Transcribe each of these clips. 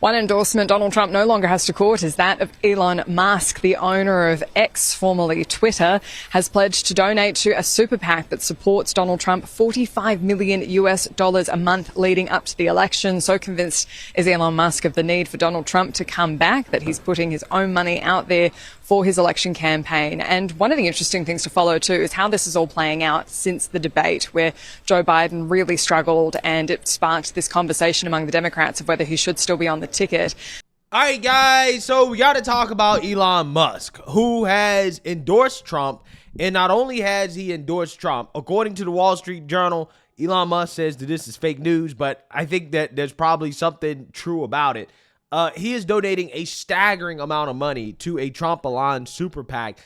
One endorsement Donald Trump no longer has to court is that of Elon Musk. The owner of X, formerly Twitter, has pledged to donate to a super PAC that supports Donald Trump $45 million a month leading up to the election. So convinced is Elon Musk of the need for Donald Trump to come back that he's putting his own money out there for his election campaign. And one of the interesting things to follow too is how this is all playing out since the debate where Joe Biden really struggled, and it sparked this conversation among the Democrats of whether he should still be on the ticket. All right, guys, so we got to talk about Elon Musk, who has endorsed Trump. And not only has he endorsed Trump, according to the Wall Street Journal, Elon Musk says that this is fake news, but I think that there's probably something true about it. He is donating a staggering amount of money to a Trump-aligned super PAC.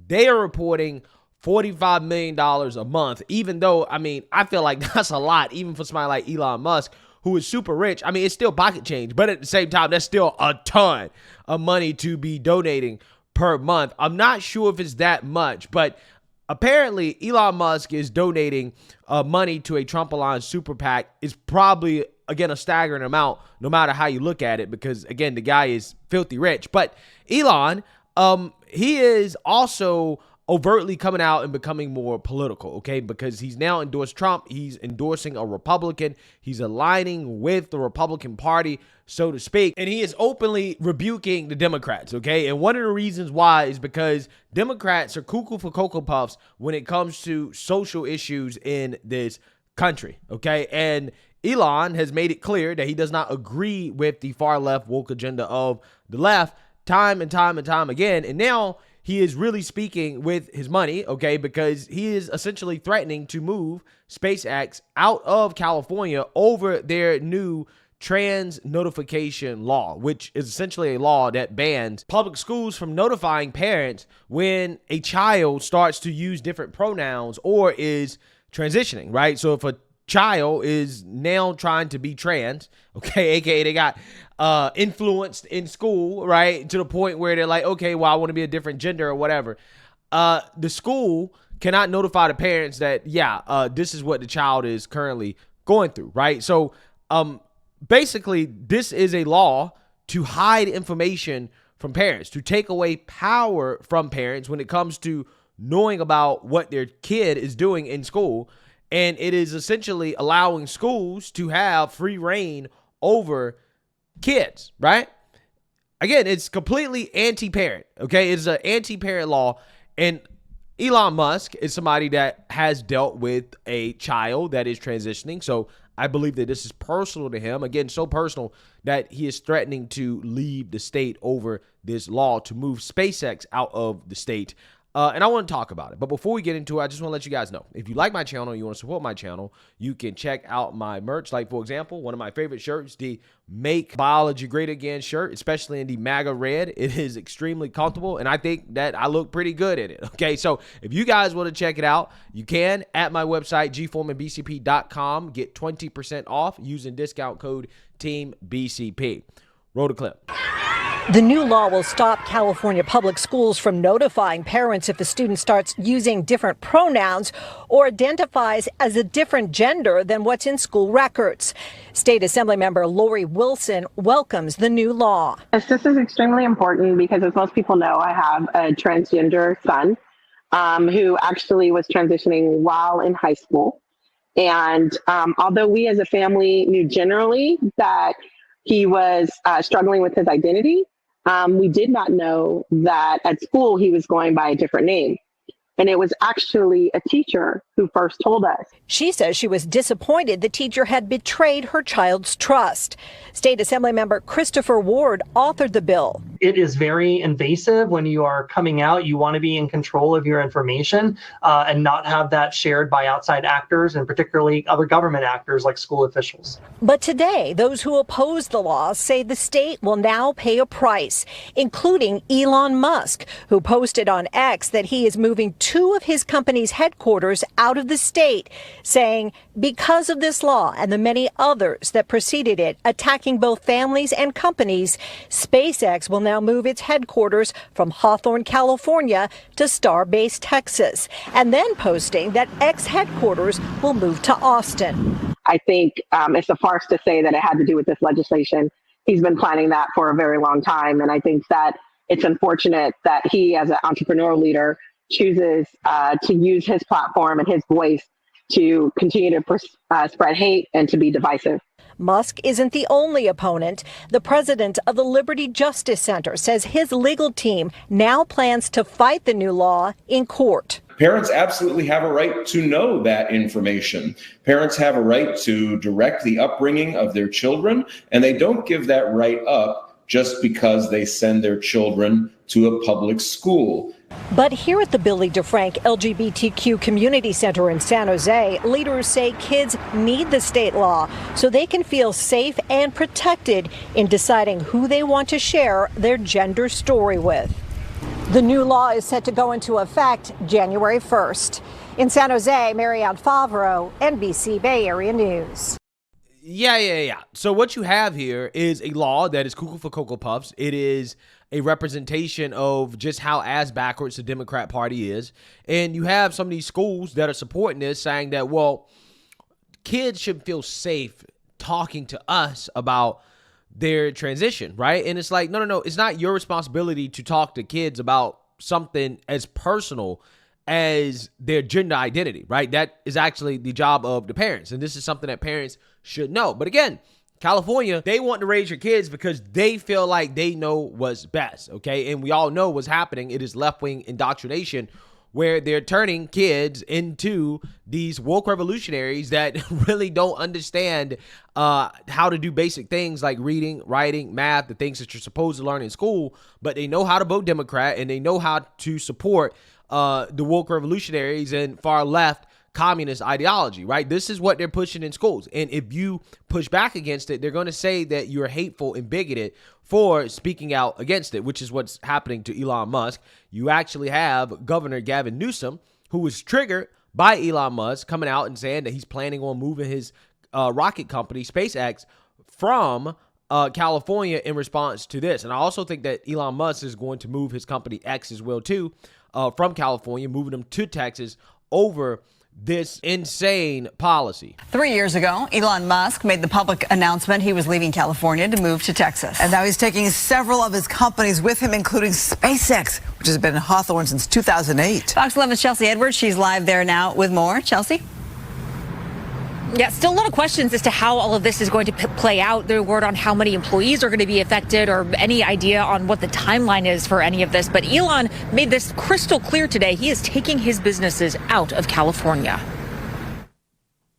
They are reporting $45 million a month, even though, I mean, I feel like that's a lot, even for somebody like Elon Musk, who is super rich. I mean, it's still pocket change, but at the same time, that's still a ton of money to be donating per month. I'm not sure if it's that much, but apparently Elon Musk is donating money to a Trump-aligned super PAC. Is probably, again, a staggering amount, no matter how you look at it, because, again, the guy is filthy rich. But Elon, he is also overtly coming out and becoming more political, okay? Because he's now endorsed Trump. He's endorsing a Republican. He's aligning with the Republican Party, so to speak. And he is openly rebuking the Democrats, okay? And one of the reasons why is because Democrats are cuckoo for Cocoa Puffs when it comes to social issues in this country, okay? And Elon has made it clear that he does not agree with the far left woke agenda of the left time and time and time again. And now he is really speaking with his money, okay, because he is essentially threatening to move SpaceX out of California over their new trans notification law, which is essentially a law that bans public schools from notifying parents when a child starts to use different pronouns or is transitioning, right? So if a child is now trying to be trans, okay, aka they got influenced in school, right, to the point where they're like, okay, well, I want to be a different gender or whatever. The school cannot notify the parents that, this is what the child is currently going through, right? So basically, this is a law to hide information from parents, to take away power from parents when it comes to knowing about what their kid is doing in school. And it is essentially allowing schools to have free reign over kids, right? Again, it's completely anti-parent, okay? It's an anti-parent law. And Elon Musk is somebody that has dealt with a child that is transitioning. So I believe that this is personal to him. Again, so personal that he is threatening to leave the state over this law to move SpaceX out of the state. And I want to talk about it. But before we get into it, I just want to let you guys know, if you like my channel, you want to support my channel, you can check out my merch. Like, for example, one of my favorite shirts, the Make Biology Great Again shirt, especially in the MAGA red. It is extremely comfortable, and I think that I look pretty good in it. Okay, so if you guys want to check it out, you can at my website, gforemanbcp.com. Get 20% off using discount code TEAMBCP. Roll the clip. The new law will stop California public schools from notifying parents if a student starts using different pronouns or identifies as a different gender than what's in school records. State Assembly member Lori Wilson welcomes the new law. This is extremely important because, as most people know, I have a transgender son who actually was transitioning while in high school. And although we as a family knew generally that he was struggling with his identity, we did not know that at school he was going by a different name. And it was actually a teacher who first told us. She says she was disappointed the teacher had betrayed her child's trust. State Assembly member Christopher Ward authored the bill. It is very invasive when you are coming out. You want to be in control of your information and not have that shared by outside actors, and particularly other government actors like school officials. But today, those who oppose the law say the state will now pay a price, including Elon Musk, who posted on X that he is moving 2 of his company's headquarters out of the state, saying because of this law and the many others that preceded it, attacking both families and companies, SpaceX will now move its headquarters from Hawthorne, California to Starbase, Texas, and then posting that X headquarters will move to Austin. I think it's a farce to say that it had to do with this legislation. he's been planning that for a very long time. And I think that it's unfortunate that he, as an entrepreneurial leader, chooses to use his platform and his voice to continue to spread hate and to be divisive. Musk isn't the only opponent. The president of the Liberty Justice Center says his legal team now plans to fight the new law in court. Parents absolutely have a right to know that information. Parents have a right to direct the upbringing of their children, and they don't give that right up just because they send their children to a public school. But here at the Billy DeFrank LGBTQ Community Center in San Jose, leaders say kids need the state law so they can feel safe and protected in deciding who they want to share their gender story with. The new law is set to go into effect January 1st. In San Jose, Marianne Favreau, NBC Bay Area News. Yeah. So what you have here is a law that is cuckoo for Cocoa Puffs. It is a representation of just how ass backwards the Democrat Party is. And you have some of these schools that are supporting this, saying that, well, kids should feel safe talking to us about their transition, right? And it's like, no. It's not your responsibility to talk to kids about something as personal as their gender identity, right? That is actually the job of the parents. And this is something that parents should know. But again, California, they want to raise your kids because they feel like they know what's best, okay? And we all know what's happening. It is left-wing indoctrination where they're turning kids into these woke revolutionaries that really don't understand how to do basic things like reading, writing, math, the things that you're supposed to learn in school, but they know how to vote Democrat and they know how to support the woke revolutionaries and far left communist ideology, right? This is what they're pushing in schools. And if you push back against it, they're going to say that you're hateful and bigoted for speaking out against it, which is what's happening to Elon Musk. You actually have Governor Gavin Newsom, who was triggered by Elon Musk coming out and saying that he's planning on moving his rocket company, SpaceX, from California in response to this. And I also think that Elon Musk is going to move his company X as well, too, from California, moving them to Texas over this insane policy. 3 years ago, Elon Musk made the public announcement he was leaving California to move to Texas. And now he's taking several of his companies with him, including SpaceX, which has been in Hawthorne since 2008. Fox 11's Chelsea Edwards, she's live there now with more. Chelsea? Yeah, still a lot of questions as to how all of this is going to play out. There word on how many employees are going to be affected or any idea on what the timeline is for any of this. But Elon made this crystal clear today. He is taking his businesses out of California.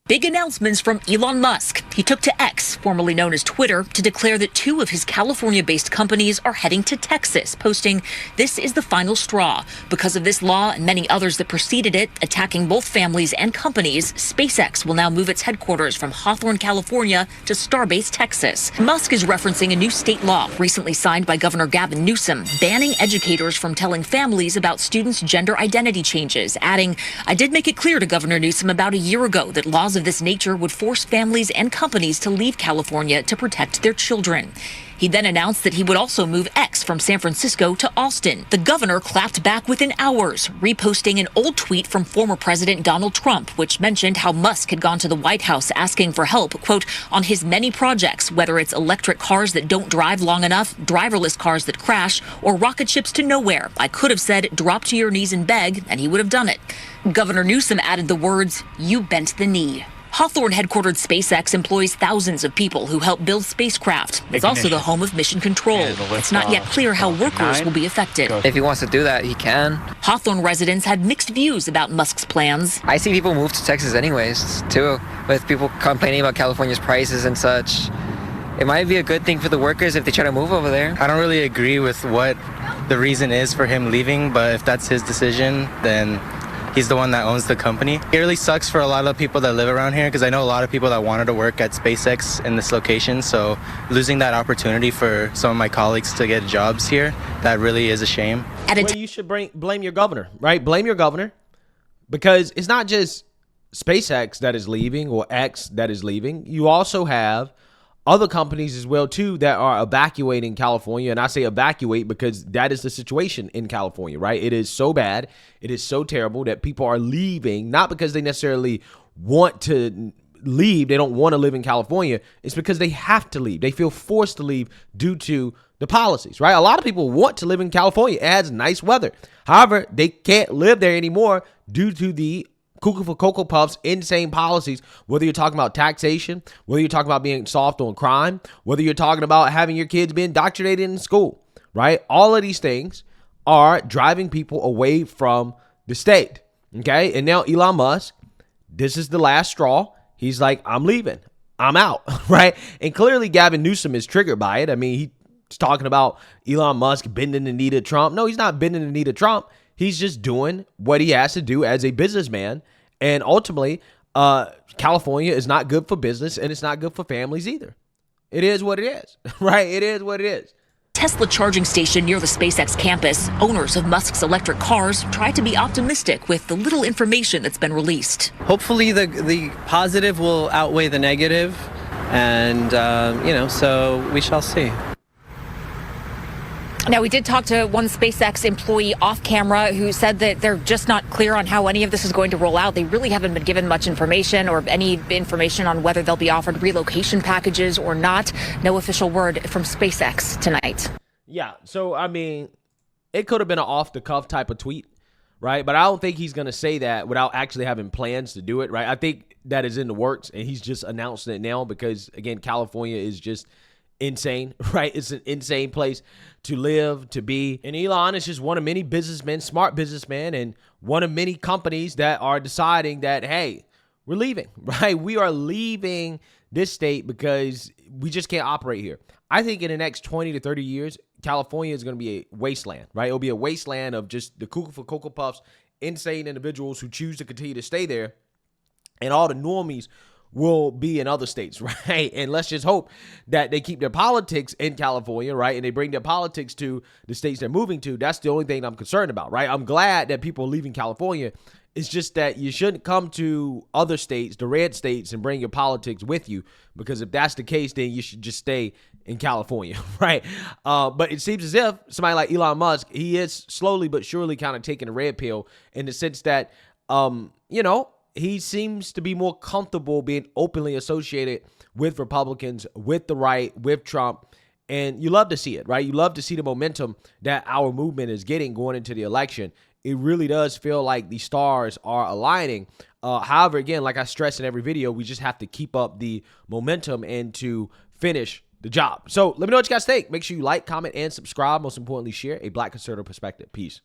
Big announcements from Elon Musk. He took to X, formerly known as Twitter, to declare that 2 of his California-based companies are heading to Texas, posting, "This is the final straw. Because of this law and many others that preceded it, attacking both families and companies, SpaceX will now move its headquarters from Hawthorne, California to Starbase, Texas." Musk is referencing a new state law recently signed by Governor Gavin Newsom, banning educators from telling families about students' gender identity changes, adding, "I did make it clear to Governor Newsom about a year ago that laws of this nature would force families and companies to leave California to protect their children." He then announced that he would also move X from San Francisco to Austin. The governor clapped back within hours, reposting an old tweet from former President Donald Trump, which mentioned how Musk had gone to the White House asking for help, quote, on his many projects, whether it's electric cars that don't drive long enough, driverless cars that crash, or rocket ships to nowhere. I could have said, drop to your knees and beg, and he would have done it. Governor Newsom added the words, "You bent the knee." Hawthorne headquartered SpaceX employs thousands of people who help build spacecraft. It's also the home of Mission Control. It's not yet clear how workers will be affected. If he wants to do that, he can. Hawthorne residents had mixed views about Musk's plans. I see people move to Texas anyways, too, with people complaining about California's prices and such. It might be a good thing for the workers if they try to move over there. I don't really agree with what the reason is for him leaving, but if that's his decision, then he's the one that owns the company. It really sucks for a lot of people that live around here because I know a lot of people that wanted to work at SpaceX in this location. So losing that opportunity for some of my colleagues to get jobs here, that really is a shame. Well, you should blame your governor, right? Blame your governor, because it's not just SpaceX that is leaving or X that is leaving. You also have other companies as well, too, that are evacuating California. And I say evacuate because that is the situation in California, right? It is so bad. It is so terrible that people are leaving, not because they necessarily want to leave, they don't want to live in California, it's because they have to leave. They feel forced to leave due to the policies, right? A lot of people want to live in California. It has nice weather. However, they can't live there anymore due to the cuckoo for Cocoa Puffs insane policies, whether you're talking about taxation, whether you're talking about being soft on crime, whether you're talking about having your kids be indoctrinated in school, right? All of these things are driving people away from the state, okay? And now Elon Musk, this is the last straw. He's like, I'm leaving. I'm out, right? And clearly Gavin Newsom is triggered by it. I mean, he's talking about Elon Musk bending the knee to Trump. No, he's not bending the knee to Trump. He's just doing what he has to do as a businessman. And ultimately, California is not good for business, and it's not good for families either. It is what it is, right? It is what it is. Tesla charging station near the SpaceX campus. Owners of Musk's electric cars try to be optimistic with the little information that's been released. Hopefully the positive will outweigh the negative, and so we shall see. Now, we did talk to one SpaceX employee off camera who said that they're just not clear on how any of this is going to roll out. They really haven't been given much information or any information on whether they'll be offered relocation packages or not. No official word from SpaceX tonight. Yeah, so, I mean, it could have been an off-the-cuff type of tweet, right? But I don't think he's going to say that without actually having plans to do it, right? I think that is in the works, and he's just announcing it now because, again, California is just insane, right? It's an insane place to live, to be. And Elon is just one of many businessmen, smart businessmen, and one of many companies that are deciding that, hey, we're leaving, right? We are leaving this state because we just can't operate here. I think in the next 20 to 30 years, California is going to be a wasteland, right? It'll be a wasteland of just the cuckoo for Cocoa Puffs, insane individuals who choose to continue to stay there, and all the normies will be in other states, right? And let's just hope that they keep their politics in California, right? And they bring their politics to the states they're moving to. That's the only thing I'm concerned about, right? I'm glad that people are leaving California. It's just that you shouldn't come to other states, the red states, and bring your politics with you, because if that's the case, then you should just stay in California, right? But it seems as if somebody like Elon Musk, he is slowly but surely kind of taking a red pill in the sense that, he seems to be more comfortable being openly associated with Republicans, with the right, with Trump. And you love to see it, right? You love to see the momentum that our movement is getting going into the election. It really does feel like the stars are aligning. However, again, like I stress in every video, we just have to keep up the momentum and to finish the job. So let me know what you guys think. Make sure you like, comment, and subscribe. Most importantly, share a Black conservative perspective. Peace.